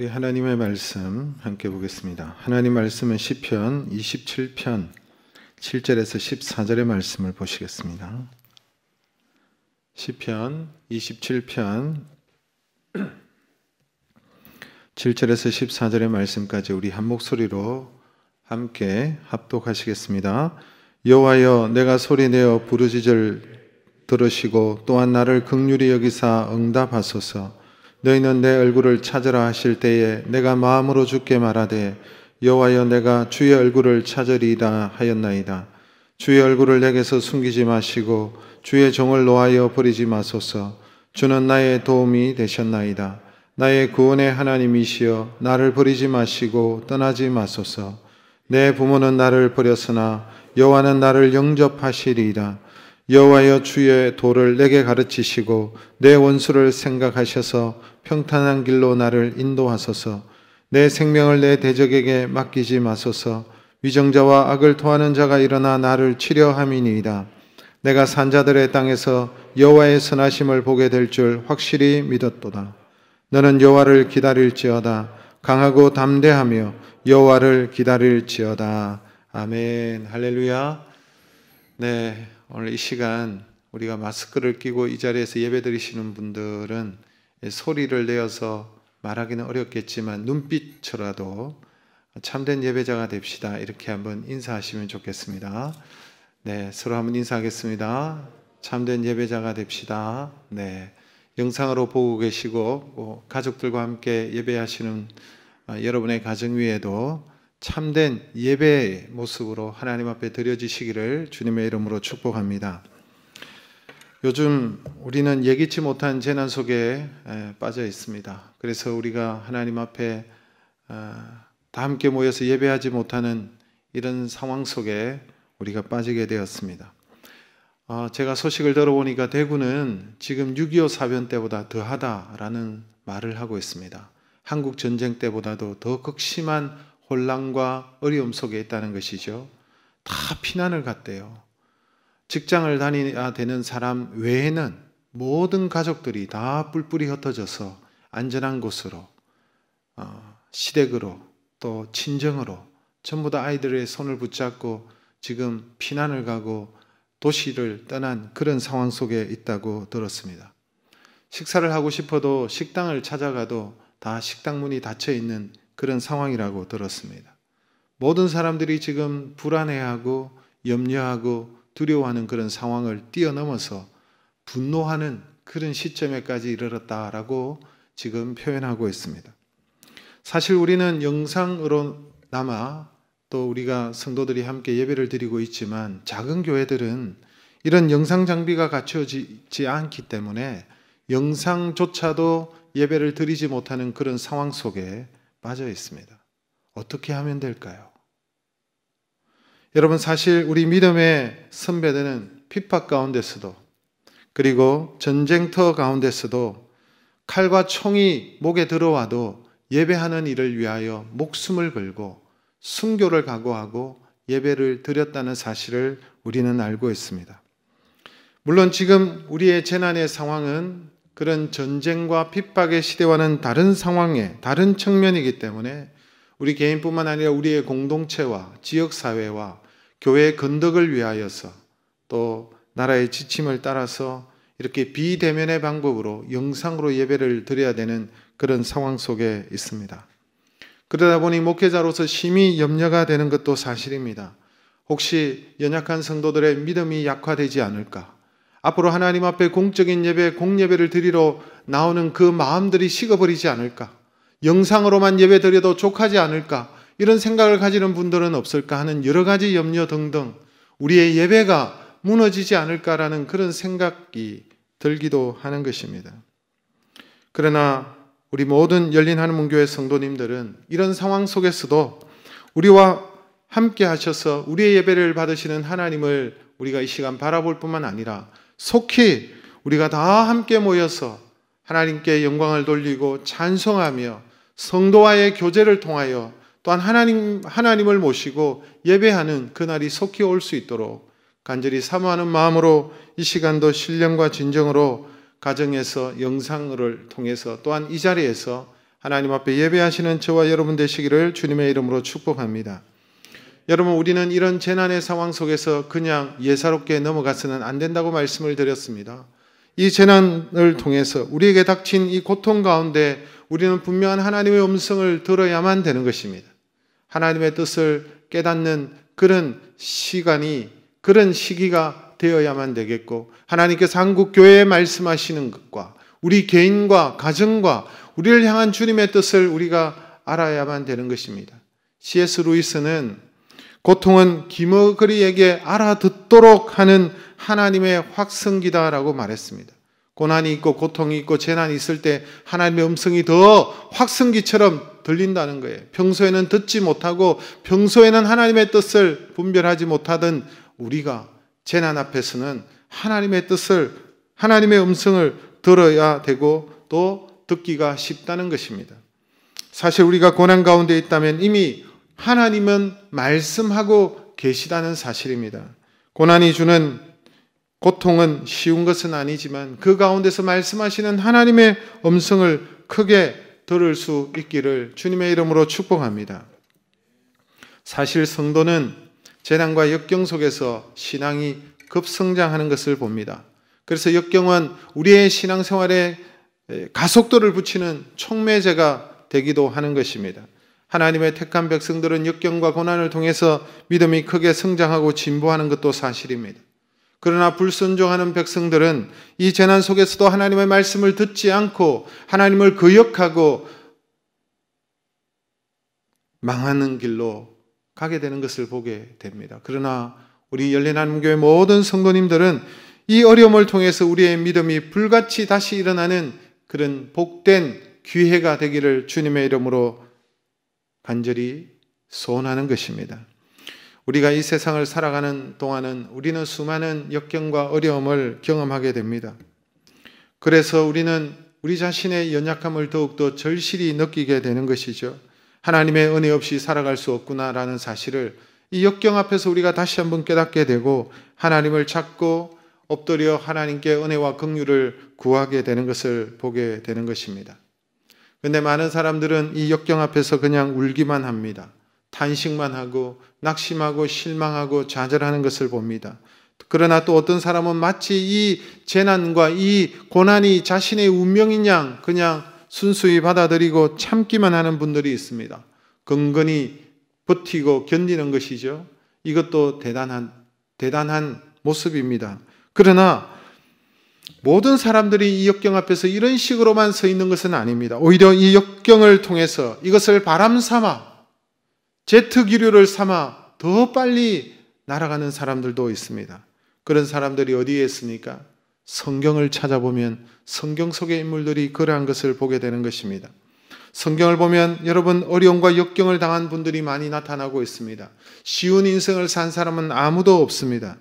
우리 하나님의 말씀 함께 보겠습니다. 하나님 말씀은 시편 27편 7절에서 14절의 말씀을 보시겠습니다. 시편 27편 7절에서 14절의 말씀까지 우리 한 목소리로 함께 합독하시겠습니다. 여호와여, 내가 소리내어 부르짖을 들으시고 또한 나를 긍휼히 여기사 응답하소서. 너희는 내 얼굴을 찾으라 하실 때에 내가 마음으로 주께 말하되, 여호와여, 내가 주의 얼굴을 찾으리라 하였나이다. 주의 얼굴을 내게서 숨기지 마시고 주의 종을 노하여 버리지 마소서. 주는 나의 도움이 되셨나이다. 나의 구원의 하나님이시여, 나를 버리지 마시고 떠나지 마소서. 내 부모는 나를 버렸으나 여호와는 나를 영접하시리이다. 여호와여, 주의 도를 내게 가르치시고 내 원수를 생각하셔서 평탄한 길로 나를 인도하소서. 내 생명을 내 대적에게 맡기지 마소서. 위정자와 악을 토하는 자가 일어나 나를 치려함이니이다. 내가 산자들의 땅에서 여호와의 선하심을 보게 될 줄 확실히 믿었도다. 너는 여호와를 기다릴지어다. 강하고 담대하며 여호와를 기다릴지어다. 아멘. 할렐루야. 네, 오늘 이 시간 우리가 마스크를 끼고 이 자리에서 예배드리시는 분들은 소리를 내어서 말하기는 어렵겠지만 눈빛으로라도 참된 예배자가 됩시다. 이렇게 한번 인사하시면 좋겠습니다. 네, 서로 한번 인사하겠습니다. 참된 예배자가 됩시다. 네, 영상으로 보고 계시고 가족들과 함께 예배하시는 여러분의 가정 위에도 참된 예배의 모습으로 하나님 앞에 드려지시기를 주님의 이름으로 축복합니다. 요즘 우리는 예기치 못한 재난 속에 빠져 있습니다. 그래서 우리가 하나님 앞에 다 함께 모여서 예배하지 못하는 이런 상황 속에 우리가 빠지게 되었습니다. 제가 소식을 들어보니까 대구는 지금 6.25 사변 때보다 더하다라는 말을 하고 있습니다. 한국 전쟁 때보다도 더 극심한 혼란과 어려움 속에 있다는 것이죠. 다 피난을 갔대요. 직장을 다녀야 되는 사람 외에는 모든 가족들이 다 뿔뿔이 흩어져서 안전한 곳으로, 시댁으로 또 친정으로 전부 다 아이들의 손을 붙잡고 지금 피난을 가고 도시를 떠난 그런 상황 속에 있다고 들었습니다. 식사를 하고 싶어도 식당을 찾아가도 다 식당 문이 닫혀 있는 그런 상황이라고 들었습니다. 모든 사람들이 지금 불안해하고 염려하고 두려워하는 그런 상황을 뛰어넘어서 분노하는 그런 시점에까지 이르렀다라고 지금 표현하고 있습니다. 사실 우리는 영상으로나마 또 우리가 성도들이 함께 예배를 드리고 있지만 작은 교회들은 이런 영상 장비가 갖춰지지 않기 때문에 영상조차도 예배를 드리지 못하는 그런 상황 속에 빠져 있습니다. 어떻게 하면 될까요? 여러분, 사실 우리 믿음의 선배들은 핍박 가운데서도 그리고 전쟁터 가운데서도 칼과 총이 목에 들어와도 예배하는 일을 위하여 목숨을 걸고 순교를 각오하고 예배를 드렸다는 사실을 우리는 알고 있습니다. 물론 지금 우리의 재난의 상황은 그런 전쟁과 핍박의 시대와는 다른 상황에 다른 측면이기 때문에 우리 개인뿐만 아니라 우리의 공동체와 지역사회와 교회의 건덕을 위하여서 또 나라의 지침을 따라서 이렇게 비대면의 방법으로 영상으로 예배를 드려야 되는 그런 상황 속에 있습니다. 그러다 보니 목회자로서 심히 염려가 되는 것도 사실입니다. 혹시 연약한 성도들의 믿음이 약화되지 않을까? 앞으로 하나님 앞에 공적인 예배, 공예배를 드리러 나오는 그 마음들이 식어버리지 않을까? 영상으로만 예배 드려도 족하지 않을까? 이런 생각을 가지는 분들은 없을까 하는 여러 가지 염려 등등 우리의 예배가 무너지지 않을까라는 그런 생각이 들기도 하는 것입니다. 그러나 우리 모든 열린 하늘문교회 성도님들은 이런 상황 속에서도 우리와 함께 하셔서 우리의 예배를 받으시는 하나님을 우리가 이 시간 바라볼 뿐만 아니라 속히 우리가 다 함께 모여서 하나님께 영광을 돌리고 찬송하며 성도와의 교제를 통하여 또한 하나님을 모시고 예배하는 그날이 속히 올 수 있도록 간절히 사모하는 마음으로 이 시간도 신령과 진정으로 가정에서 영상을 통해서 또한 이 자리에서 하나님 앞에 예배하시는 저와 여러분 되시기를 주님의 이름으로 축복합니다. 여러분, 우리는 이런 재난의 상황 속에서 그냥 예사롭게 넘어가서는 안 된다고 말씀을 드렸습니다. 이 재난을 통해서 우리에게 닥친 이 고통 가운데 우리는 분명한 하나님의 음성을 들어야만 되는 것입니다. 하나님의 뜻을 깨닫는 그런 시간이, 그런 시기가 되어야만 되겠고, 하나님께서 한국 교회에 말씀하시는 것과 우리 개인과 가정과 우리를 향한 주님의 뜻을 우리가 알아야만 되는 것입니다. C.S. 루이스는 고통은 기머거리에게 알아듣도록 하는 하나님의 확성기다라고 말했습니다. 고난이 있고 고통이 있고 재난이 있을 때 하나님의 음성이 더 확성기처럼 들린다는 거예요. 평소에는 듣지 못하고 평소에는 하나님의 뜻을 분별하지 못하던 우리가 재난 앞에서는 하나님의 뜻을, 하나님의 음성을 들어야 되고 또 듣기가 쉽다는 것입니다. 사실 우리가 고난 가운데 있다면 이미 하나님은 말씀하고 계시다는 사실입니다. 고난이 주는 고통은 쉬운 것은 아니지만 그 가운데서 말씀하시는 하나님의 음성을 크게 들을 수 있기를 주님의 이름으로 축복합니다. 사실 성도는 재난과 역경 속에서 신앙이 급성장하는 것을 봅니다. 그래서 역경은 우리의 신앙생활에 가속도를 붙이는 촉매제가 되기도 하는 것입니다. 하나님의 택한 백성들은 역경과 고난을 통해서 믿음이 크게 성장하고 진보하는 것도 사실입니다. 그러나 불순종하는 백성들은 이 재난 속에서도 하나님의 말씀을 듣지 않고 하나님을 거역하고 망하는 길로 가게 되는 것을 보게 됩니다. 그러나 우리 열린하나님교회 모든 성도님들은 이 어려움을 통해서 우리의 믿음이 불같이 다시 일어나는 그런 복된 기회가 되기를 주님의 이름으로 간절히 소원하는 것입니다. 우리가 이 세상을 살아가는 동안은 우리는 수많은 역경과 어려움을 경험하게 됩니다. 그래서 우리는 우리 자신의 연약함을 더욱더 절실히 느끼게 되는 것이죠. 하나님의 은혜 없이 살아갈 수 없구나라는 사실을 이 역경 앞에서 우리가 다시 한번 깨닫게 되고 하나님을 찾고 엎드려 하나님께 은혜와 긍휼을 구하게 되는 것을 보게 되는 것입니다. 그런데 많은 사람들은 이 역경 앞에서 그냥 울기만 합니다. 탄식만 하고 낙심하고 실망하고 좌절하는 것을 봅니다. 그러나 또 어떤 사람은 마치 이 재난과 이 고난이 자신의 운명인 양 그냥 순수히 받아들이고 참기만 하는 분들이 있습니다. 근근히 버티고 견디는 것이죠. 이것도 대단한 모습입니다. 그러나 모든 사람들이 이 역경 앞에서 이런 식으로만 서 있는 것은 아닙니다. 오히려 이 역경을 통해서 이것을 바람 삼아 제트 기류를 삼아 더 빨리 날아가는 사람들도 있습니다. 그런 사람들이 어디에 있습니까? 성경을 찾아보면 성경 속의 인물들이 그러한 것을 보게 되는 것입니다. 성경을 보면 여러분 어려움과 역경을 당한 분들이 많이 나타나고 있습니다. 쉬운 인생을 산 사람은 아무도 없습니다.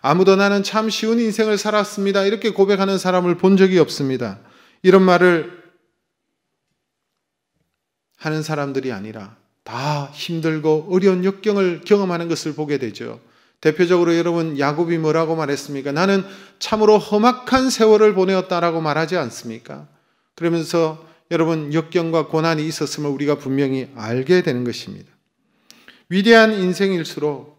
아무도 나는 참 쉬운 인생을 살았습니다. 이렇게 고백하는 사람을 본 적이 없습니다. 이런 말을 하는 사람들이 아니라 다 힘들고 어려운 역경을 경험하는 것을 보게 되죠. 대표적으로 여러분 야곱이 뭐라고 말했습니까? 나는 참으로 험악한 세월을 보내었다라고 말하지 않습니까? 그러면서 여러분 역경과 고난이 있었음을 우리가 분명히 알게 되는 것입니다. 위대한 인생일수록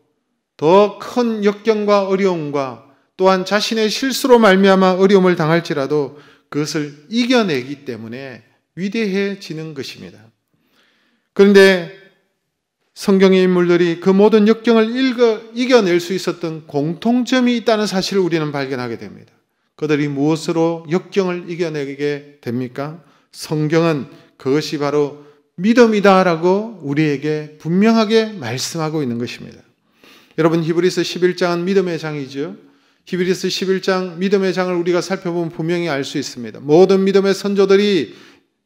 더 큰 역경과 어려움과 또한 자신의 실수로 말미암아 어려움을 당할지라도 그것을 이겨내기 때문에 위대해지는 것입니다. 그런데 성경의 인물들이 그 모든 역경을 이겨낼 수 있었던 공통점이 있다는 사실을 우리는 발견하게 됩니다. 그들이 무엇으로 역경을 이겨내게 됩니까? 성경은 그것이 바로 믿음이다라고 우리에게 분명하게 말씀하고 있는 것입니다. 여러분 히브리서 11장은 믿음의 장이죠. 히브리서 11장 믿음의 장을 우리가 살펴보면 분명히 알 수 있습니다. 모든 믿음의 선조들이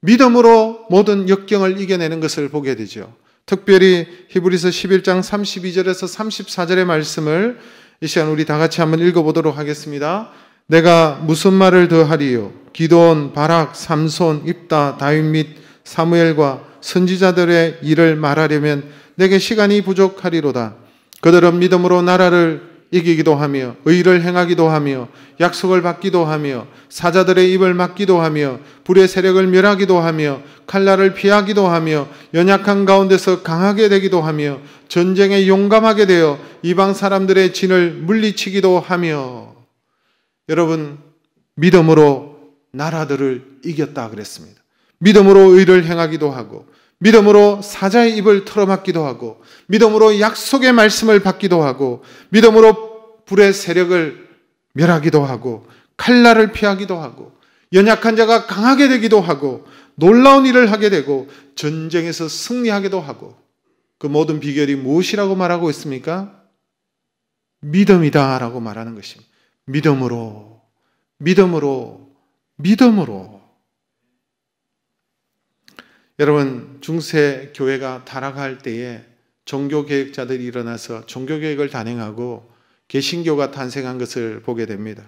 믿음으로 모든 역경을 이겨내는 것을 보게 되죠. 특별히 히브리서 11장 32절에서 34절의 말씀을 이 시간 우리 다 같이 한번 읽어보도록 하겠습니다. 내가 무슨 말을 더 하리요? 기드온, 바락, 삼손, 입다, 다윗 및 사무엘과 선지자들의 일을 말하려면 내게 시간이 부족하리로다. 그들은 믿음으로 나라를 이기기도 하며 의를 행하기도 하며 약속을 받기도 하며 사자들의 입을 막기도 하며 불의 세력을 멸하기도 하며 칼날을 피하기도 하며 연약한 가운데서 강하게 되기도 하며 전쟁에 용감하게 되어 이방 사람들의 진을 물리치기도 하며. 여러분, 믿음으로 나라들을 이겼다 그랬습니다. 믿음으로 의를 행하기도 하고, 믿음으로 사자의 입을 털어막기도 하고, 믿음으로 약속의 말씀을 받기도 하고, 믿음으로 불의 세력을 멸하기도 하고, 칼날을 피하기도 하고, 연약한 자가 강하게 되기도 하고, 놀라운 일을 하게 되고, 전쟁에서 승리하기도 하고. 그 모든 비결이 무엇이라고 말하고 있습니까? 믿음이다라고 말하는 것입니다. 믿음으로, 믿음으로, 믿음으로. 여러분, 중세 교회가 타락할 때에 종교개혁자들이 일어나서 종교개혁을 단행하고 개신교가 탄생한 것을 보게 됩니다.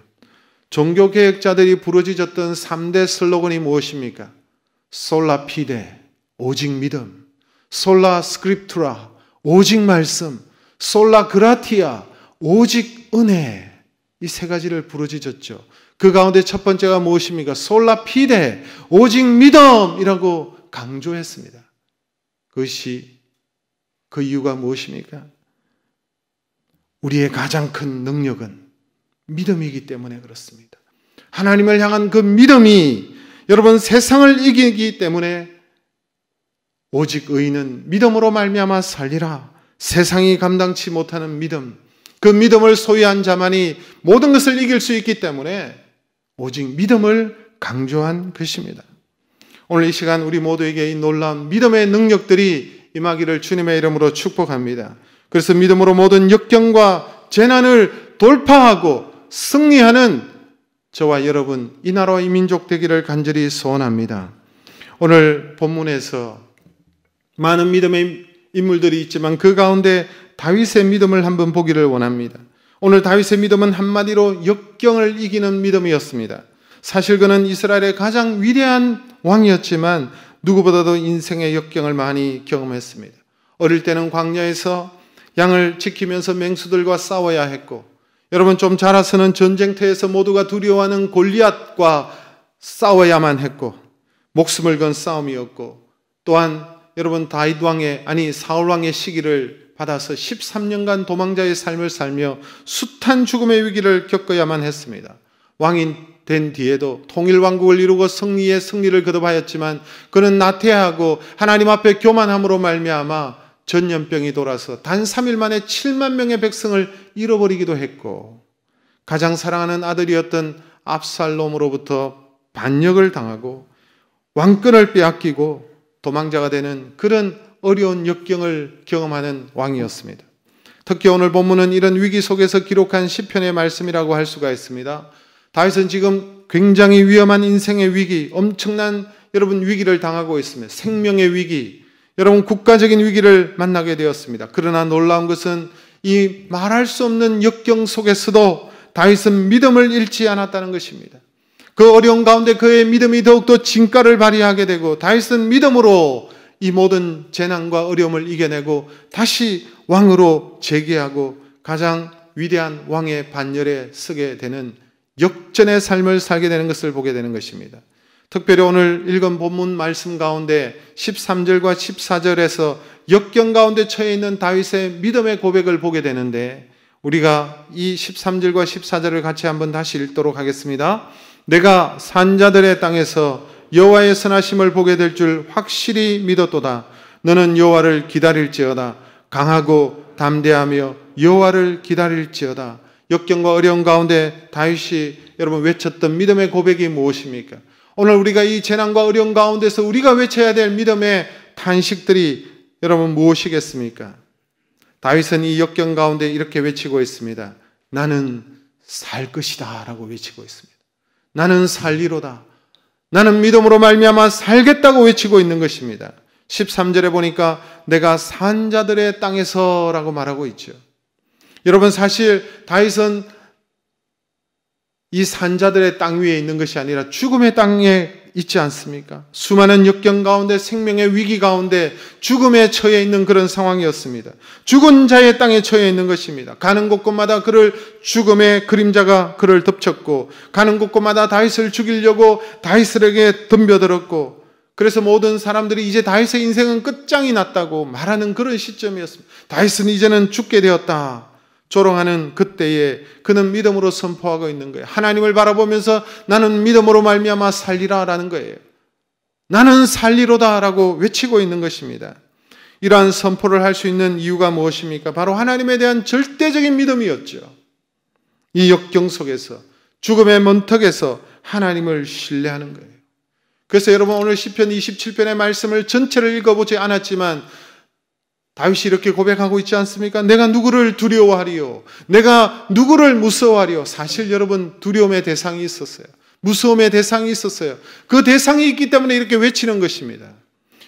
종교개혁자들이 부르짖었던 3대 슬로건이 무엇입니까? 솔라 피데, 오직 믿음. 솔라 스크립투라, 오직 말씀. 솔라 그라티아, 오직 은혜. 이 세 가지를 부르짖었죠. 그 가운데 첫 번째가 무엇입니까? 솔라 피데, 오직 믿음이라고 강조했습니다. 그것이 그 이유가 무엇입니까? 우리의 가장 큰 능력은 믿음이기 때문에 그렇습니다. 하나님을 향한 그 믿음이 여러분 세상을 이기기 때문에 오직 의인은 믿음으로 말미암아 살리라. 세상이 감당치 못하는 믿음, 그 믿음을 소유한 자만이 모든 것을 이길 수 있기 때문에 오직 믿음을 강조한 것입니다. 오늘 이 시간 우리 모두에게 이 놀라운 믿음의 능력들이 임하기를 주님의 이름으로 축복합니다. 그래서 믿음으로 모든 역경과 재난을 돌파하고 승리하는 저와 여러분, 이 나라와 이 민족 되기를 간절히 소원합니다. 오늘 본문에서 많은 믿음의 인물들이 있지만 그 가운데 다윗의 믿음을 한번 보기를 원합니다. 오늘 다윗의 믿음은 한마디로 역경을 이기는 믿음이었습니다. 사실 그는 이스라엘의 가장 위대한 왕이었지만 누구보다도 인생의 역경을 많이 경험했습니다. 어릴 때는 광야에서 양을 지키면서 맹수들과 싸워야 했고, 여러분 좀 자라서는 전쟁터에서 모두가 두려워하는 골리앗과 싸워야만 했고, 목숨을 건 싸움이었고, 또한 여러분 다윗 왕의 사울 왕의 시기를 받아서 13년간 도망자의 삶을 살며 숱한 죽음의 위기를 겪어야만 했습니다. 왕이 된 뒤에도 통일왕국을 이루고 승리의 승리를 거듭하였지만 그는 나태하고 하나님 앞에 교만함으로 말미암아 전염병이 돌아서 단 3일 만에 7만 명의 백성을 잃어버리기도 했고, 가장 사랑하는 아들이었던 압살롬으로부터 반역을 당하고 왕권을 빼앗기고 도망자가 되는 그런 어려운 역경을 경험하는 왕이었습니다. 특히 오늘 본문은 이런 위기 속에서 기록한 시편의 말씀이라고 할 수가 있습니다. 다윗은 지금 굉장히 위험한 인생의 위기, 엄청난 여러분 위기를 당하고 있습니다. 생명의 위기, 여러분 국가적인 위기를 만나게 되었습니다. 그러나 놀라운 것은 이 말할 수 없는 역경 속에서도 다윗은 믿음을 잃지 않았다는 것입니다. 그 어려운 가운데 그의 믿음이 더욱더 진가를 발휘하게 되고 다윗은 믿음으로 이 모든 재난과 어려움을 이겨내고 다시 왕으로 재기하고 가장 위대한 왕의 반열에 서게 되는 역전의 삶을 살게 되는 것을 보게 되는 것입니다. 특별히 오늘 읽은 본문 말씀 가운데 13절과 14절에서 역경 가운데 처해 있는 다윗의 믿음의 고백을 보게 되는데, 우리가 이 13절과 14절을 같이 한번 다시 읽도록 하겠습니다. 내가 산자들의 땅에서 여호와의 선하심을 보게 될 줄 확실히 믿었도다. 너는 여호와를 기다릴지어다. 강하고 담대하며 여호와를 기다릴지어다. 역경과 어려움 가운데 다윗이 여러분 외쳤던 믿음의 고백이 무엇입니까? 오늘 우리가 이 재난과 어려움 가운데서 우리가 외쳐야 될 믿음의 탄식들이 여러분 무엇이겠습니까? 다윗은 이 역경 가운데 이렇게 외치고 있습니다. 나는 살 것이다 라고 외치고 있습니다. 나는 살리로다. 나는 믿음으로 말미암아 살겠다고 외치고 있는 것입니다. 13절에 보니까 내가 산자들의 땅에서 라고 말하고 있죠. 여러분 사실 다윗은 이 산자들의 땅 위에 있는 것이 아니라 죽음의 땅에 있지 않습니까? 수많은 역경 가운데, 생명의 위기 가운데 죽음에 처해 있는 그런 상황이었습니다. 죽은 자의 땅에 처해 있는 것입니다. 가는 곳곳마다 그를 죽음의 그림자가 그를 덮쳤고, 가는 곳곳마다 다윗을 죽이려고 다윗에게 덤벼들었고, 그래서 모든 사람들이 이제 다윗의 인생은 끝장이 났다고 말하는 그런 시점이었습니다. 다윗은 이제는 죽게 되었다 조롱하는 그때에 그는 믿음으로 선포하고 있는 거예요. 하나님을 바라보면서 나는 믿음으로 말미암아 살리라 라는 거예요. 나는 살리로다 라고 외치고 있는 것입니다. 이러한 선포를 할 수 있는 이유가 무엇입니까? 바로 하나님에 대한 절대적인 믿음이었죠. 이 역경 속에서, 죽음의 문턱에서 하나님을 신뢰하는 거예요. 그래서 여러분, 오늘 시편 27편의 말씀을 전체를 읽어보지 않았지만 다윗이 이렇게 고백하고 있지 않습니까? 내가 누구를 두려워하리요? 내가 누구를 무서워하리요? 사실 여러분, 두려움의 대상이 있었어요. 무서움의 대상이 있었어요. 그 대상이 있기 때문에 이렇게 외치는 것입니다.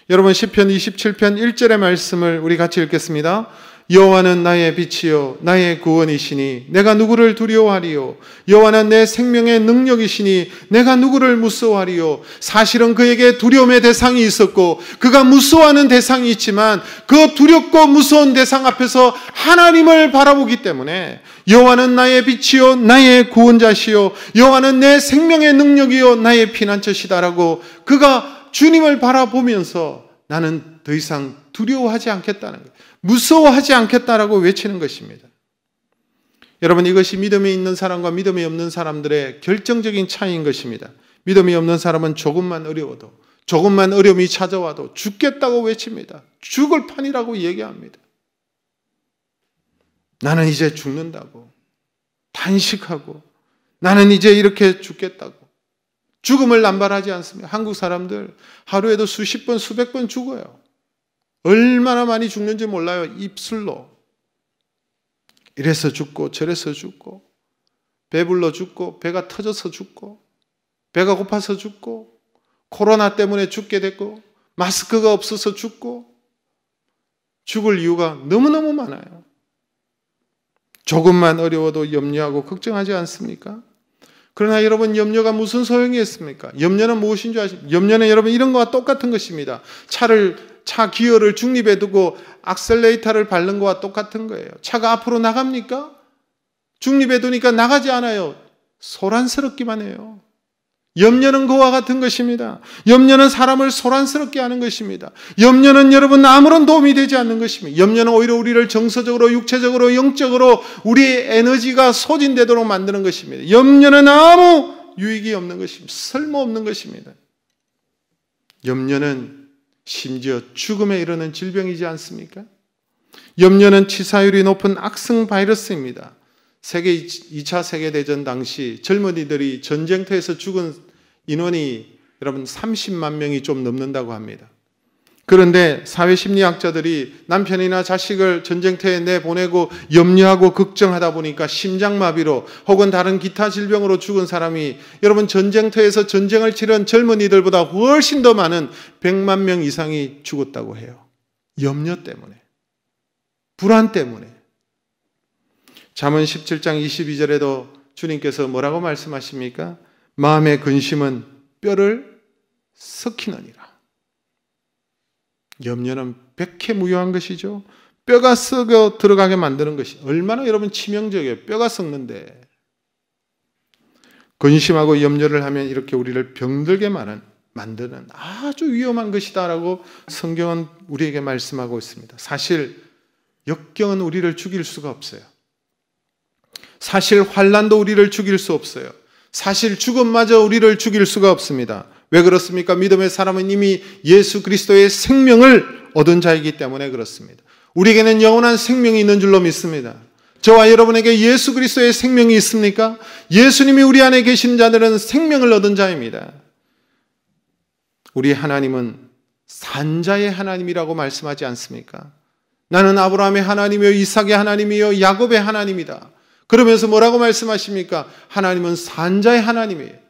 여러분, 시편 27편 1절의 말씀을 우리 같이 읽겠습니다. 여호와는 나의 빛이요 나의 구원이시니 내가 누구를 두려워하리요? 여호와는 내 생명의 능력이시니 내가 누구를 무서워하리요? 사실은 그에게 두려움의 대상이 있었고 그가 무서워하는 대상이 있지만 그 두렵고 무서운 대상 앞에서 하나님을 바라보기 때문에 여호와는 나의 빛이요 나의 구원자시요 여호와는 내 생명의 능력이요 나의 피난처시다라고 그가 주님을 바라보면서 나는 더 이상 두려워하지 않겠다는 거예요. 무서워하지 않겠다라고 외치는 것입니다. 여러분, 이것이 믿음이 있는 사람과 믿음이 없는 사람들의 결정적인 차이인 것입니다. 믿음이 없는 사람은 조금만 어려워도, 조금만 어려움이 찾아와도 죽겠다고 외칩니다. 죽을 판이라고 얘기합니다. 나는 이제 죽는다고, 단식하고, 나는 이제 이렇게 죽겠다고. 죽음을 남발하지 않습니다. 한국 사람들 하루에도 수십 번, 수백 번 죽어요. 얼마나 많이 죽는지 몰라요. 입술로. 이래서 죽고 저래서 죽고 배불러 죽고 배가 터져서 죽고 배가 고파서 죽고 코로나 때문에 죽게 됐고 마스크가 없어서 죽고 죽을 이유가 너무너무 많아요. 조금만 어려워도 염려하고 걱정하지 않습니까? 그러나 여러분, 염려가 무슨 소용이 있습니까? 염려는 무엇인 줄 아십니까? 염려는 여러분 이런 것과 똑같은 것입니다. 차 기어를 중립에 두고 악셀레이터를 밟는 것과 똑같은 거예요. 차가 앞으로 나갑니까? 중립에 두니까 나가지 않아요. 소란스럽기만 해요. 염려는 그와 같은 것입니다. 염려는 사람을 소란스럽게 하는 것입니다. 염려는 여러분 아무런 도움이 되지 않는 것입니다. 염려는 오히려 우리를 정서적으로, 육체적으로, 영적으로 우리의 에너지가 소진되도록 만드는 것입니다. 염려는 아무 유익이 없는 것입니다. 쓸모없는 것입니다. 염려는 심지어 죽음에 이르는 질병이지 않습니까? 염려는 치사율이 높은 악성 바이러스입니다. 2차 세계대전 당시 젊은이들이 전쟁터에서 죽은 인원이 여러분 30만 명이 좀 넘는다고 합니다. 그런데 사회심리학자들이 남편이나 자식을 전쟁터에 내보내고 염려하고 걱정하다 보니까 심장마비로 혹은 다른 기타 질병으로 죽은 사람이 여러분 전쟁터에서 전쟁을 치른 젊은이들보다 훨씬 더 많은 100만 명 이상이 죽었다고 해요. 염려 때문에, 불안 때문에. 잠언 17장 22절에도 주님께서 뭐라고 말씀하십니까? 마음의 근심은 뼈를 썩히느니라. 염려는 백해무효한 것이죠. 뼈가 썩어 들어가게 만드는 것이 얼마나 여러분 치명적이에요. 뼈가 썩는데. 근심하고 염려를 하면 이렇게 우리를 병들게 만드는 아주 위험한 것이다라고 성경은 우리에게 말씀하고 있습니다. 사실 역경은 우리를 죽일 수가 없어요. 사실 환난도 우리를 죽일 수 없어요. 사실 죽음마저 우리를 죽일 수가 없습니다. 왜 그렇습니까? 믿음의 사람은 이미 예수 그리스도의 생명을 얻은 자이기 때문에 그렇습니다. 우리에게는 영원한 생명이 있는 줄로 믿습니다. 저와 여러분에게 예수 그리스도의 생명이 있습니까? 예수님이 우리 안에 계신 자들은 생명을 얻은 자입니다. 우리 하나님은 산자의 하나님이라고 말씀하지 않습니까? 나는 아브라함의 하나님이요 이삭의 하나님이요 야곱의 하나님이다. 그러면서 뭐라고 말씀하십니까? 하나님은 산자의 하나님이에요.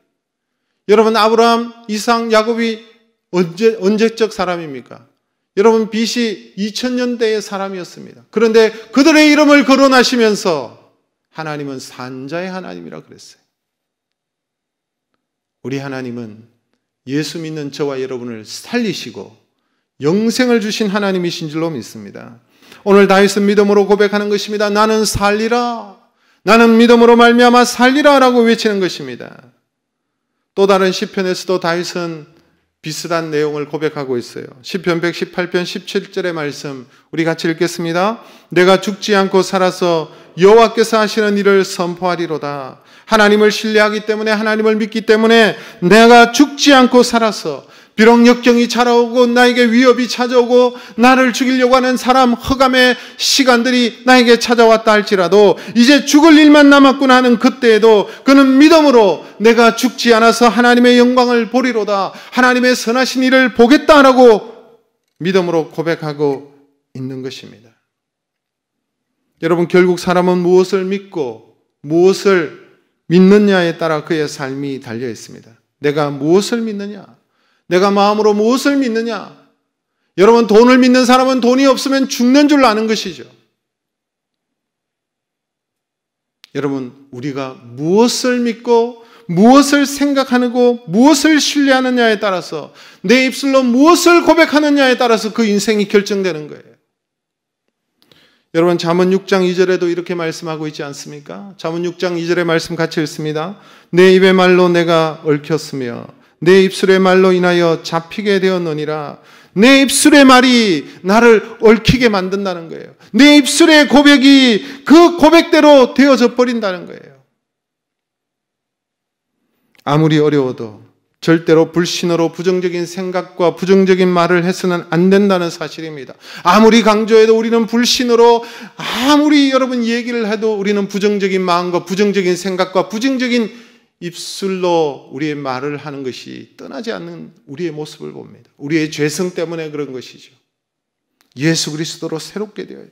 여러분, 아브라함, 이삭, 야곱이 언제적 사람입니까? 여러분, BC 2000년대의 사람이었습니다. 그런데 그들의 이름을 거론하시면서 하나님은 산자의 하나님이라 그랬어요. 우리 하나님은 예수 믿는 저와 여러분을 살리시고 영생을 주신 하나님이신 줄로 믿습니다. 오늘 다윗은 믿음으로 고백하는 것입니다. 나는 살리라. 나는 믿음으로 말미암아 살리라 라고 외치는 것입니다. 또 다른 시편에서도 다윗은 비슷한 내용을 고백하고 있어요. 시편 118편 17절의 말씀 우리 같이 읽겠습니다. 내가 죽지 않고 살아서 여호와께서 하시는 일을 선포하리로다. 하나님을 신뢰하기 때문에, 하나님을 믿기 때문에 내가 죽지 않고 살아서, 비록 역경이 찾아오고 나에게 위협이 찾아오고 나를 죽이려고 하는 사람, 흑암의 시간들이 나에게 찾아왔다 할지라도 이제 죽을 일만 남았구나 하는 그때에도 그는 믿음으로 내가 죽지 않아서 하나님의 영광을 보리로다, 하나님의 선하신 일을 보겠다라고 믿음으로 고백하고 있는 것입니다. 여러분, 결국 사람은 무엇을 믿고 무엇을 믿느냐에 따라 그의 삶이 달려 있습니다. 내가 무엇을 믿느냐? 내가 마음으로 무엇을 믿느냐? 여러분, 돈을 믿는 사람은 돈이 없으면 죽는 줄 아는 것이죠. 여러분, 우리가 무엇을 믿고 무엇을 생각하고 무엇을 신뢰하느냐에 따라서, 내 입술로 무엇을 고백하느냐에 따라서 그 인생이 결정되는 거예요. 여러분, 잠언 6장 2절에도 이렇게 말씀하고 있지 않습니까? 잠언 6장 2절의 말씀 같이 읽습니다. 내 입의 말로 내가 얽혔으며 내 입술의 말로 인하여 잡히게 되었느니라. 내 입술의 말이 나를 얽히게 만든다는 거예요. 내 입술의 고백이 그 고백대로 되어져 버린다는 거예요. 아무리 어려워도 절대로 불신으로 부정적인 생각과 부정적인 말을 해서는 안 된다는 사실입니다. 아무리 강조해도 우리는 불신으로, 아무리 여러분 얘기를 해도 우리는 부정적인 마음과 부정적인 생각과 부정적인 입술로 우리의 말을 하는 것이 떠나지 않는 우리의 모습을 봅니다. 우리의 죄성 때문에 그런 것이죠. 예수 그리스도로 새롭게 되어야 돼요.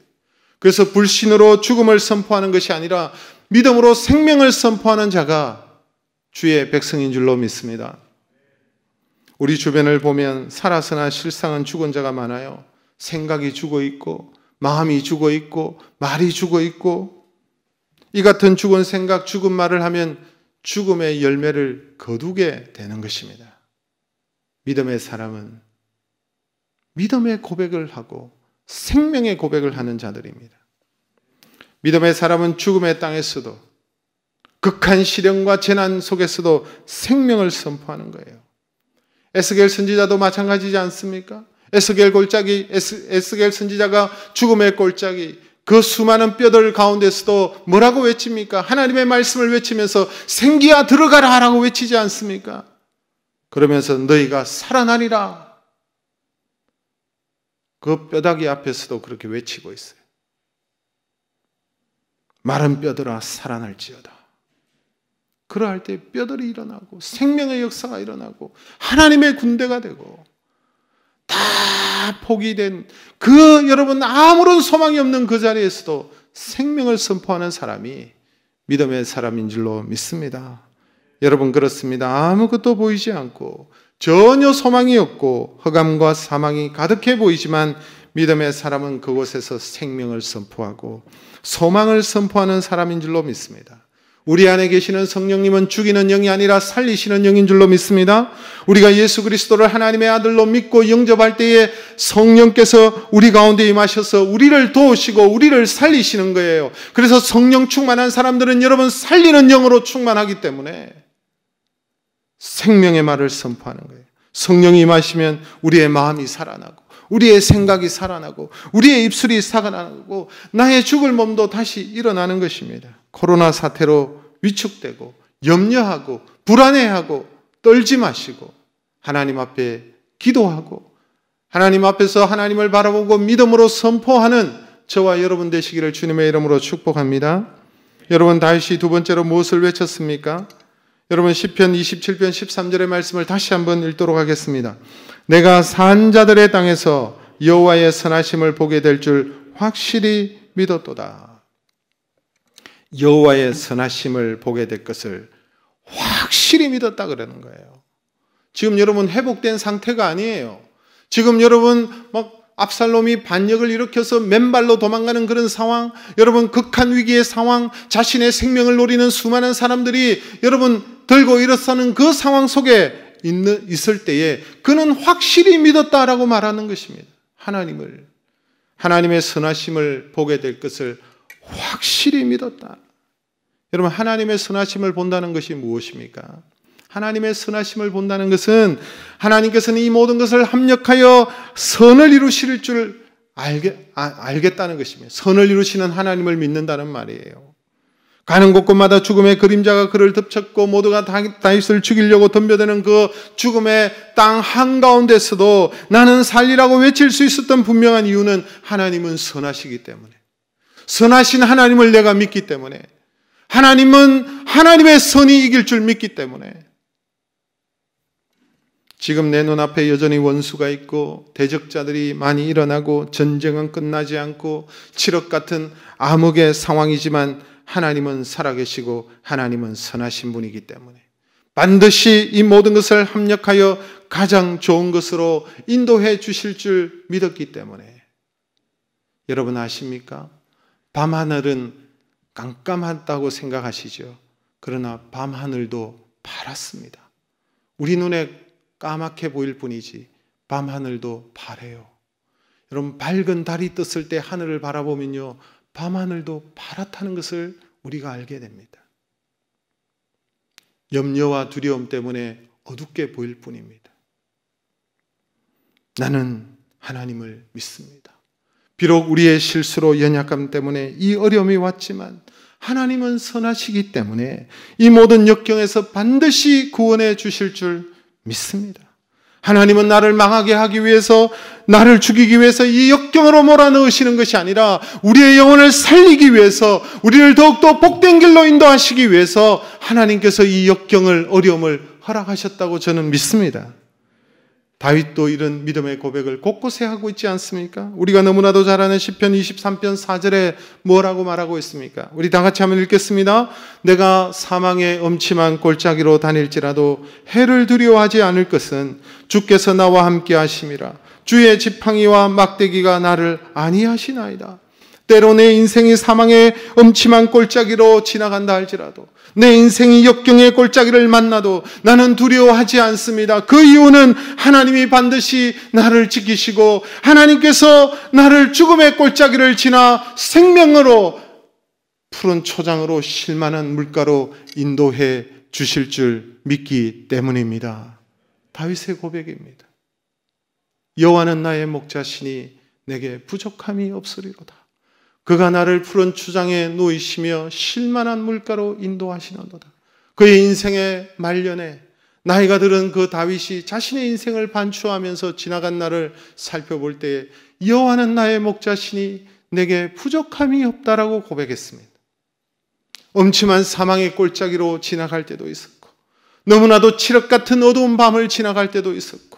그래서 불신으로 죽음을 선포하는 것이 아니라 믿음으로 생명을 선포하는 자가 주의 백성인 줄로 믿습니다. 우리 주변을 보면 살아서나 실상은 죽은 자가 많아요. 생각이 죽어 있고 마음이 죽어 있고 말이 죽어 있고, 이 같은 죽은 생각, 죽은 말을 하면 죽음의 열매를 거두게 되는 것입니다. 믿음의 사람은 믿음의 고백을 하고 생명의 고백을 하는 자들입니다. 믿음의 사람은 죽음의 땅에서도, 극한 시련과 재난 속에서도 생명을 선포하는 거예요. 에스겔 선지자도 마찬가지지 않습니까? 에스겔 선지자가 죽음의 골짜기, 그 수많은 뼈들 가운데서도 뭐라고 외칩니까? 하나님의 말씀을 외치면서 생기야 들어가라 라고 외치지 않습니까? 그러면서 너희가 살아나리라, 그 뼈다귀 앞에서도 그렇게 외치고 있어요. 마른 뼈들아 살아날지어다. 그러할 때 뼈들이 일어나고 생명의 역사가 일어나고 하나님의 군대가 되고, 다 포기된 그 여러분 아무런 소망이 없는 그 자리에서도 생명을 선포하는 사람이 믿음의 사람인 줄로 믿습니다. 여러분, 그렇습니다. 아무것도 보이지 않고 전혀 소망이 없고 흑암과 사망이 가득해 보이지만 믿음의 사람은 그곳에서 생명을 선포하고 소망을 선포하는 사람인 줄로 믿습니다. 우리 안에 계시는 성령님은 죽이는 영이 아니라 살리시는 영인 줄로 믿습니다. 우리가 예수 그리스도를 하나님의 아들로 믿고 영접할 때에 성령께서 우리 가운데 임하셔서 우리를 도우시고 우리를 살리시는 거예요. 그래서 성령 충만한 사람들은 여러분 살리는 영으로 충만하기 때문에 생명의 말을 선포하는 거예요. 성령이 임하시면 우리의 마음이 살아나고 우리의 생각이 살아나고 우리의 입술이 살아나고 나의 죽을 몸도 다시 일어나는 것입니다. 코로나 사태로 위축되고 염려하고 불안해하고 떨지 마시고 하나님 앞에 기도하고 하나님 앞에서 하나님을 바라보고 믿음으로 선포하는 저와 여러분 되시기를 주님의 이름으로 축복합니다. 여러분, 다윗이 두 번째로 무엇을 외쳤습니까? 여러분, 시편 27편 13절의 말씀을 다시 한번 읽도록 하겠습니다. 내가 산 자들의 땅에서 여호와의 선하심을 보게 될 줄 확실히 믿었도다. 여호와의 선하심을 보게 될 것을 확실히 믿었다 그러는 거예요. 지금 여러분 회복된 상태가 아니에요. 지금 여러분 막 압살롬이 반역을 일으켜서 맨발로 도망가는 그런 상황, 여러분 극한 위기의 상황, 자신의 생명을 노리는 수많은 사람들이 여러분 들고 일어서는 그 상황 속에 있을 때에 그는 확실히 믿었다라고 말하는 것입니다. 하나님의 선하심을 보게 될 것을 확실히 믿었다. 여러분, 하나님의 선하심을 본다는 것이 무엇입니까? 하나님의 선하심을 본다는 것은 하나님께서는 이 모든 것을 합력하여 선을 이루실 줄 알겠다는 것입니다. 선을 이루시는 하나님을 믿는다는 말이에요. 가는 곳곳마다 죽음의 그림자가 그를 덮쳤고 모두가 다윗을 죽이려고 덤벼드는 그 죽음의 땅 한가운데서도 나는 살리라고 외칠 수 있었던 분명한 이유는 하나님은 선하시기 때문에, 선하신 하나님을 내가 믿기 때문에, 하나님은 하나님의 선이 이길 줄 믿기 때문에, 지금 내 눈앞에 여전히 원수가 있고 대적자들이 많이 일어나고 전쟁은 끝나지 않고 칠흑 같은 암흑의 상황이지만 하나님은 살아계시고 하나님은 선하신 분이기 때문에 반드시 이 모든 것을 합력하여 가장 좋은 것으로 인도해 주실 줄 믿었기 때문에, 여러분 아십니까? 밤하늘은 깜깜하다고 생각하시죠? 그러나 밤하늘도 파랗습니다. 우리 눈에 까맣게 보일 뿐이지 밤하늘도 파래요. 여러분, 밝은 달이 떴을 때 하늘을 바라보면요, 밤하늘도 파랗다는 것을 우리가 알게 됩니다. 염려와 두려움 때문에 어둡게 보일 뿐입니다. 나는 하나님을 믿습니다. 비록 우리의 실수로 연약함 때문에 이 어려움이 왔지만 하나님은 선하시기 때문에 이 모든 역경에서 반드시 구원해 주실 줄 믿습니다. 하나님은 나를 망하게 하기 위해서, 나를 죽이기 위해서 이 역경으로 몰아넣으시는 것이 아니라 우리의 영혼을 살리기 위해서, 우리를 더욱더 복된 길로 인도하시기 위해서 하나님께서 이 역경을, 어려움을 허락하셨다고 저는 믿습니다. 다윗도 이런 믿음의 고백을 곳곳에 하고 있지 않습니까? 우리가 너무나도 잘 아는 시편 23편 4절에 뭐라고 말하고 있습니까? 우리 다 같이 한번 읽겠습니다. 내가 사망의 엄침한 골짜기로 다닐지라도 해를 두려워하지 않을 것은 주께서 나와 함께 하심이라. 주의 지팡이와 막대기가 나를 안위하시나이다. 때로 내 인생이 사망의 엄침한 골짜기로 지나간다 할지라도, 내 인생이 역경의 골짜기를 만나도 나는 두려워하지 않습니다. 그 이유는 하나님이 반드시 나를 지키시고 하나님께서 나를 죽음의 골짜기를 지나 생명으로, 푸른 초장으로 쉴만한 물가로 인도해 주실 줄 믿기 때문입니다. 다윗의 고백입니다. 여호와는 나의 목자시니 내게 부족함이 없으리로다. 그가 나를 푸른 추장에 놓이시며 쉴만한 물가로 인도하시는도다. 그의 인생의 말년에 나이가 들은 그 다윗이 자신의 인생을 반추하면서 지나간 날을 살펴볼 때 여호와는 나의 목자시니 내게 부족함이 없다라고 고백했습니다. 엄침한 사망의 골짜기로 지나갈 때도 있었고, 너무나도 칠흑 같은 어두운 밤을 지나갈 때도 있었고,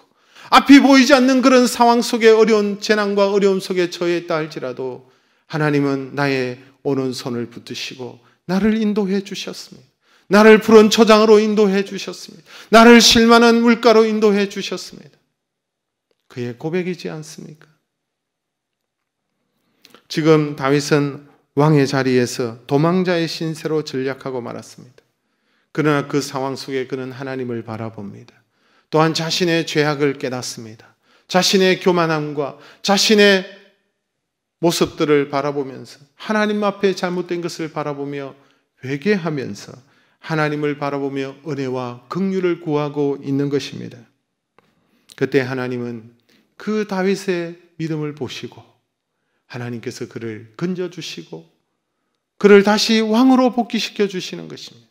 앞이 보이지 않는 그런 상황 속에, 어려운 재난과 어려움 속에 처해 있다 할지라도 하나님은 나의 오른손을 붙드시고 나를 인도해 주셨습니다. 나를 푸른 초장으로 인도해 주셨습니다. 나를 쉴만한 물가로 인도해 주셨습니다. 그의 고백이지 않습니까? 지금 다윗은 왕의 자리에서 도망자의 신세로 전략하고 말았습니다. 그러나 그 상황 속에 그는 하나님을 바라봅니다. 또한 자신의 죄악을 깨닫습니다. 자신의 교만함과 자신의 모습들을 바라보면서 하나님 앞에 잘못된 것을 바라보며 회개하면서 하나님을 바라보며 은혜와 긍휼을 구하고 있는 것입니다. 그때 하나님은 그 다윗의 믿음을 보시고 하나님께서 그를 건져주시고 그를 다시 왕으로 복귀시켜 주시는 것입니다.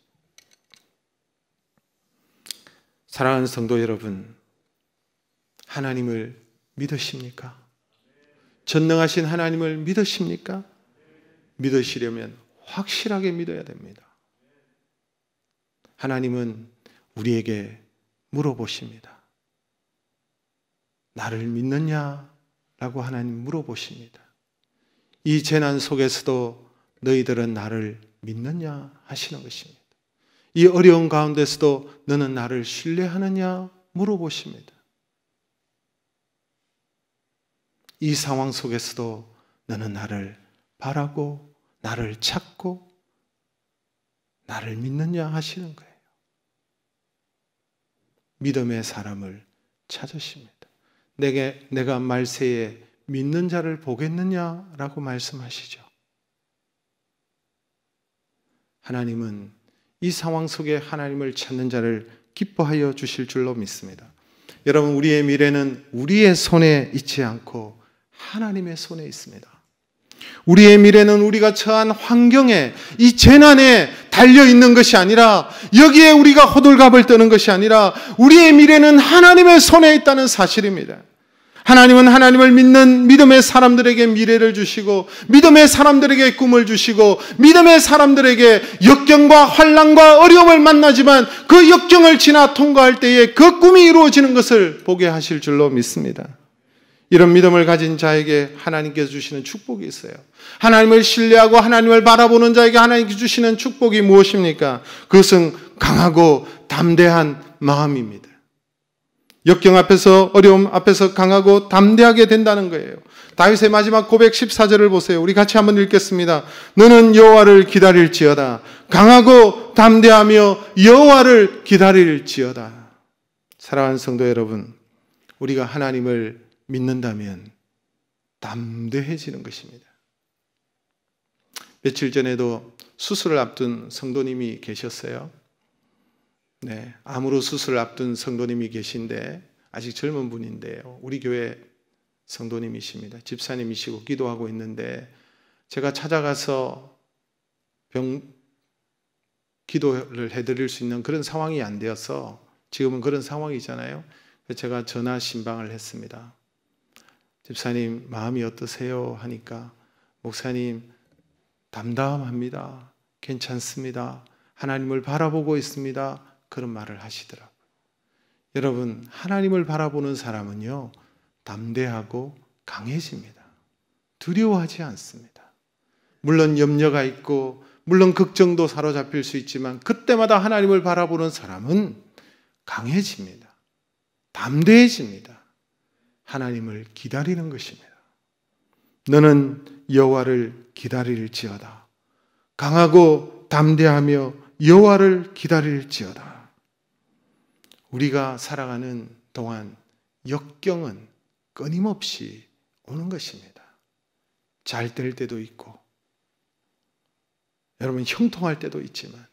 사랑하는 성도 여러분, 하나님을 믿으십니까? 전능하신 하나님을 믿으십니까? 믿으시려면 확실하게 믿어야 됩니다. 하나님은 우리에게 물어보십니다. 나를 믿느냐라고 하나님 물어보십니다. 이 재난 속에서도 너희들은 나를 믿느냐 하시는 것입니다. 이 어려운 가운데서도 너는 나를 신뢰하느냐 물어보십니다. 이 상황 속에서도 너는 나를 바라고 나를 찾고 나를 믿느냐 하시는 거예요. 믿음의 사람을 찾으십니다. 내가 말세에 믿는 자를 보겠느냐라고 말씀하시죠. 하나님은 이 상황 속에 하나님을 찾는 자를 기뻐하여 주실 줄로 믿습니다. 여러분, 우리의 미래는 우리의 손에 있지 않고 하나님의 손에 있습니다. 우리의 미래는 우리가 처한 환경에, 이 재난에 달려있는 것이 아니라, 여기에 우리가 호들갑을 떠는 것이 아니라 우리의 미래는 하나님의 손에 있다는 사실입니다. 하나님은 하나님을 믿는 믿음의 사람들에게 미래를 주시고, 믿음의 사람들에게 꿈을 주시고, 믿음의 사람들에게 역경과 환난과 어려움을 만나지만 그 역경을 지나 통과할 때에 그 꿈이 이루어지는 것을 보게 하실 줄로 믿습니다. 이런 믿음을 가진 자에게 하나님께서 주시는 축복이 있어요. 하나님을 신뢰하고 하나님을 바라보는 자에게 하나님께서 주시는 축복이 무엇입니까? 그것은 강하고 담대한 마음입니다. 역경 앞에서, 어려움 앞에서 강하고 담대하게 된다는 거예요. 다윗의 마지막 고백 14절을 보세요. 우리 같이 한번 읽겠습니다. 너는 여호와를 기다릴지어다. 강하고 담대하며 여호와를 기다릴지어다. 사랑하는 성도 여러분, 우리가 하나님을 믿는다면 담대해지는 것입니다. 며칠 전에도 수술을 앞둔 성도님이 계셨어요. 네, 암으로 수술을 앞둔 성도님이 계신데, 아직 젊은 분인데요, 우리 교회 성도님이십니다. 집사님이시고 기도하고 있는데, 제가 찾아가서 기도를 해드릴 수 있는 그런 상황이 안 되어서, 지금은 그런 상황이잖아요. 제가 전화 신방을 했습니다. 집사님 마음이 어떠세요? 하니까, 목사님 담담합니다. 괜찮습니다. 하나님을 바라보고 있습니다. 그런 말을 하시더라고요. 여러분, 하나님을 바라보는 사람은요, 담대하고 강해집니다. 두려워하지 않습니다. 물론 염려가 있고, 물론 걱정도 사로잡힐 수 있지만, 그때마다 하나님을 바라보는 사람은 강해집니다. 담대해집니다. 하나님을 기다리는 것입니다. 너는 여호와를 기다릴지어다. 강하고 담대하며 여호와를 기다릴지어다. 우리가 살아가는 동안 역경은 끊임없이 오는 것입니다. 잘 될 때도 있고, 여러분 형통할 때도 있지만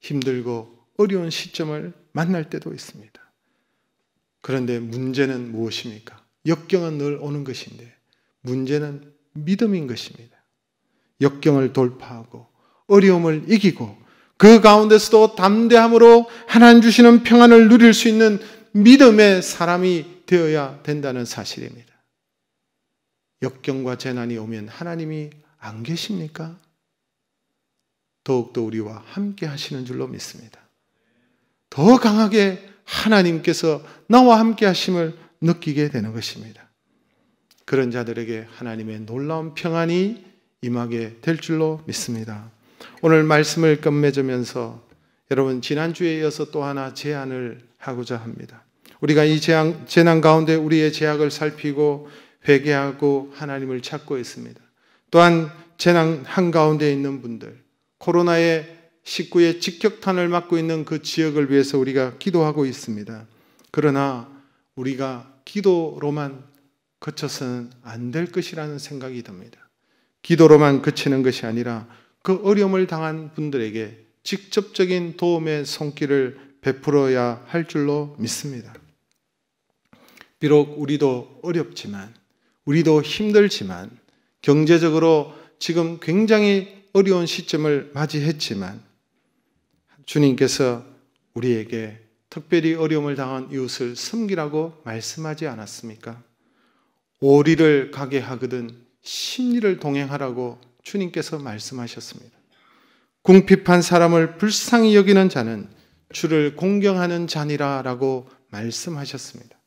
힘들고 어려운 시점을 만날 때도 있습니다. 그런데 문제는 무엇입니까? 역경은 늘 오는 것인데 문제는 믿음인 것입니다. 역경을 돌파하고 어려움을 이기고 그 가운데서도 담대함으로 하나님 주시는 평안을 누릴 수 있는 믿음의 사람이 되어야 된다는 사실입니다. 역경과 재난이 오면 하나님이 안 계십니까? 더욱더 우리와 함께 하시는 줄로 믿습니다. 더 강하게 하나님께서 나와 함께 하심을 느끼게 되는 것입니다. 그런 자들에게 하나님의 놀라운 평안이 임하게 될 줄로 믿습니다. 오늘 말씀을 끝맺으면서 여러분, 지난주에 이어서 또 하나 제안을 하고자 합니다. 우리가 이 재난 가운데 우리의 죄악을 살피고 회개하고 하나님을 찾고 있습니다. 또한 재난 한가운데 있는 분들, 코로나의 19의 직격탄을 맞고 있는 그 지역을 위해서 우리가 기도하고 있습니다. 그러나 우리가 기도로만 그쳐서는 안 될 것이라는 생각이 듭니다. 기도로만 그치는 것이 아니라 그 어려움을 당한 분들에게 직접적인 도움의 손길을 베풀어야 할 줄로 믿습니다. 비록 우리도 어렵지만, 우리도 힘들지만, 경제적으로 지금 굉장히 어려운 시점을 맞이했지만 주님께서 우리에게 특별히 어려움을 당한 이웃을 섬기라고 말씀하지 않았습니까? 오리를 가게 하거든 십리를 동행하라고 주님께서 말씀하셨습니다. 궁핍한 사람을 불쌍히 여기는 자는 주를 공경하는 자니라라고 말씀하셨습니다.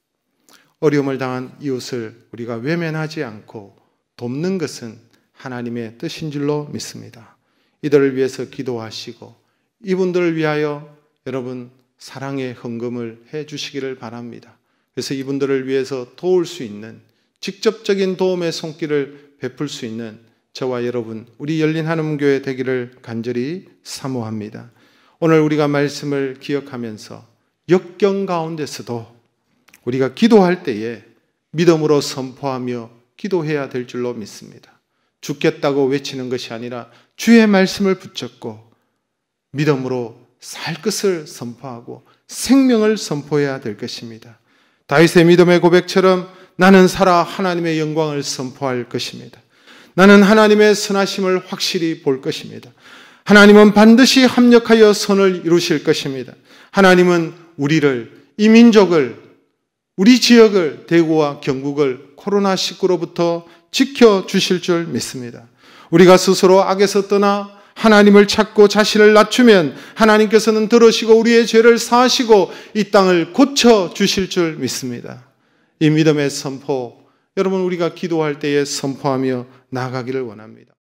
어려움을 당한 이웃을 우리가 외면하지 않고 돕는 것은 하나님의 뜻인 줄로 믿습니다. 이들을 위해서 기도하시고 이분들을 위하여 여러분 사랑의 헌금을 해 주시기를 바랍니다. 그래서 이분들을 위해서 도울 수 있는 직접적인 도움의 손길을 베풀 수 있는 저와 여러분, 우리 열린 한음교회 되기를 간절히 사모합니다. 오늘 우리가 말씀을 기억하면서 역경 가운데서도 우리가 기도할 때에 믿음으로 선포하며 기도해야 될 줄로 믿습니다. 죽겠다고 외치는 것이 아니라 주의 말씀을 붙잡고 믿음으로 살 것을 선포하고 생명을 선포해야 될 것입니다. 다윗의 믿음의 고백처럼 나는 살아 하나님의 영광을 선포할 것입니다. 나는 하나님의 선하심을 확실히 볼 것입니다. 하나님은 반드시 합력하여 선을 이루실 것입니다. 하나님은 우리를, 이 민족을, 우리 지역을, 대구와 경북을 코로나19로부터 지켜주실 줄 믿습니다. 우리가 스스로 악에서 떠나 하나님을 찾고 자신을 낮추면 하나님께서는 들으시고 우리의 죄를 사하시고 이 땅을 고쳐주실 줄 믿습니다. 이 믿음의 선포, 여러분 우리가 기도할 때에 선포하며 나아가기를 원합니다.